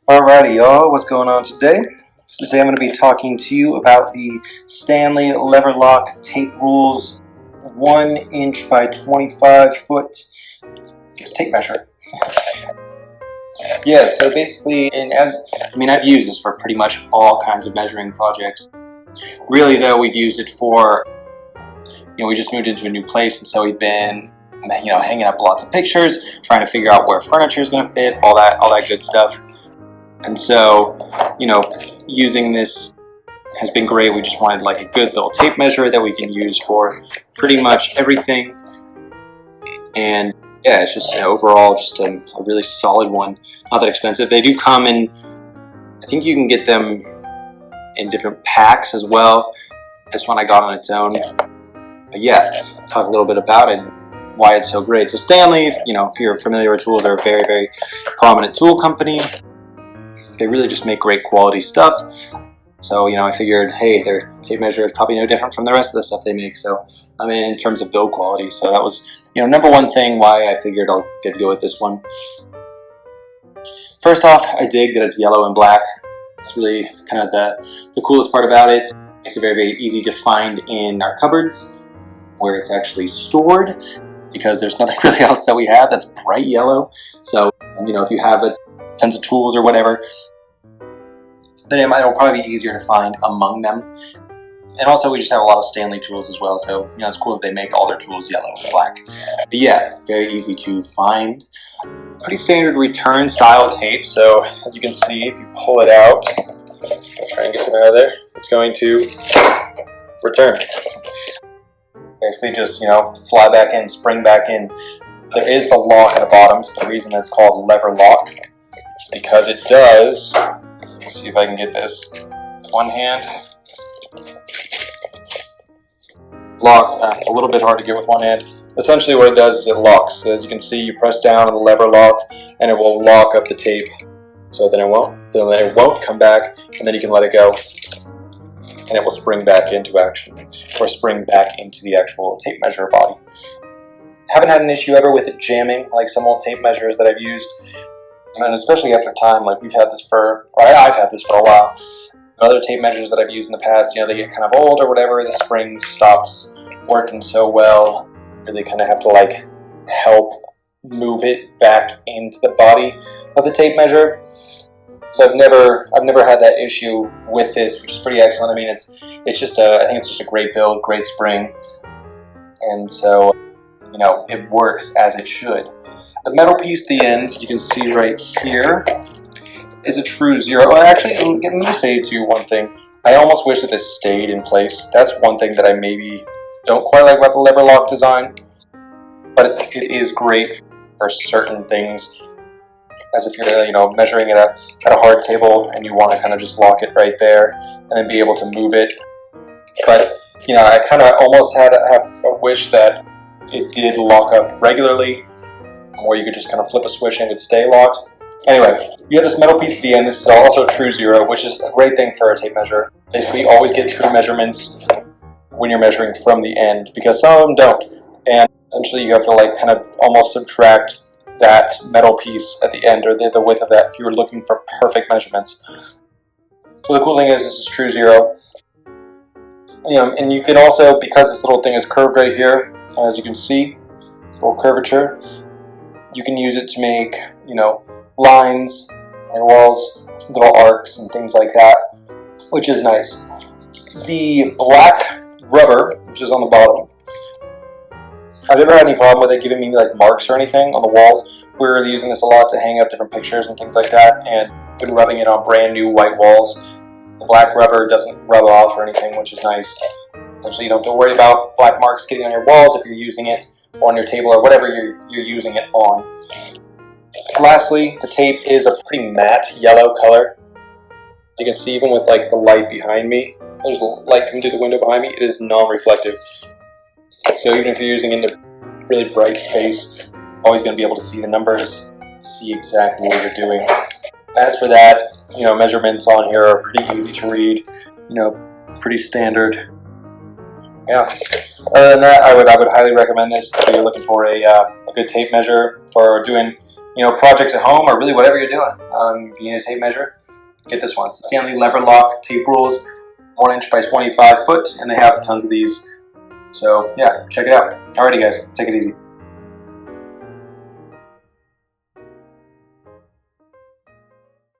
Alrighty y'all, what's going on today? So today I'm going to be talking to you about the Stanley LeverLock tape rules 1 inch by 25 foot tape measure. Yeah, so basically, I've used this for pretty much all kinds of measuring projects. Really though, we've used it for, we just moved into a new place, and so we've been hanging up lots of pictures, trying to figure out where furniture is going to fit, all that good stuff. And so, using this has been great. We just wanted like a good little tape measure that we can use for pretty much everything. And yeah, it's just overall just a really solid one. Not that expensive. They do come in, I think you can get them in different packs as well. This one I got on its own. But yeah, talk a little bit about it and why it's so great. So Stanley, if you're familiar with tools, they're a very, very prominent tool company. They really just make great quality stuff. So, I figured, hey, their tape measure is probably no different from the rest of the stuff they make. So, in terms of build quality. So that was, number one thing why I figured I'll get to go with this one. First off, I dig that it's yellow and black. It's really kind of the coolest part about it. It's very, very easy to find in our cupboards where it's actually stored, because there's nothing really else that we have that's bright yellow. So, if you have tons of tools or whatever, then it'll probably be easier to find among them. And also we just have a lot of Stanley tools as well, so it's cool that they make all their tools yellow and black. But yeah, very easy to find. Pretty standard return style tape, so as you can see, if you pull it out, try and get some out of there, it's going to return. Basically just, fly back in, spring back in. There is the lock at the bottom, so the reason it's called LeverLock is because it does, let's see if I can get this with one hand. Lock, it's a little bit hard to get with one hand. Essentially what it does is it locks. So as you can see, you press down on the lever lock and it will lock up the tape. So then it won't come back, and then you can let it go and it will spring back into action, or spring back into the actual tape measure body. Haven't had an issue ever with it jamming like some old tape measures that I've used. And especially after time, like I've had this for a while. Other tape measures that I've used in the past, they get kind of old or whatever, the spring stops working so well. Really kind of have to help move it back into the body of the tape measure. So I've never had that issue with this, which is pretty excellent. I think it's just a great build, great spring. And so, it works as it should. The metal piece at the end, you can see right here, is a true zero. Well, actually, let me say to you one thing. I almost wish that this stayed in place. That's one thing that I maybe don't quite like about the LeverLock design. But it is great for certain things. As if you're, measuring it at a hard table and you want to kind of just lock it right there and then be able to move it. But, I kind of almost have a wish that it did lock up regularly, where you could just kind of flip a switch and it would stay locked. Anyway, you have this metal piece at the end. This is also true zero, which is a great thing for a tape measure. Basically, always get true measurements when you're measuring from the end, because some of them don't. And essentially, you have to kind of almost subtract that metal piece at the end, or the width of that, if you were looking for perfect measurements. So the cool thing is this is true zero. And you can also, because this little thing is curved right here, as you can see, this little curvature, you can use it to make, lines and walls, little arcs and things like that, which is nice. The black rubber, which is on the bottom, I've never had any problem with it giving me marks or anything on the walls. We were using this a lot to hang up different pictures and things like that, and been rubbing it on brand new white walls. The black rubber doesn't rub off or anything, which is nice. Essentially, you don't have to worry about black marks getting on your walls if you're using it on your table or whatever you're using it on. Lastly, the tape is a pretty matte yellow color. As you can see, even with the light behind me, there's light coming through the window behind me, it is non-reflective. So even if you're using it in a really bright space, you're always going to be able to see the numbers, see exactly what you're doing. As for that, measurements on here are pretty easy to read, pretty standard. Yeah. Other than that, I would highly recommend this if you're looking for a good tape measure for doing, projects at home or really whatever you're doing. If you need a tape measure, get this one. It's the Stanley LeverLock tape rules, 1 inch by 25 foot, and they have tons of these. So yeah, check it out. Alrighty guys, take it easy.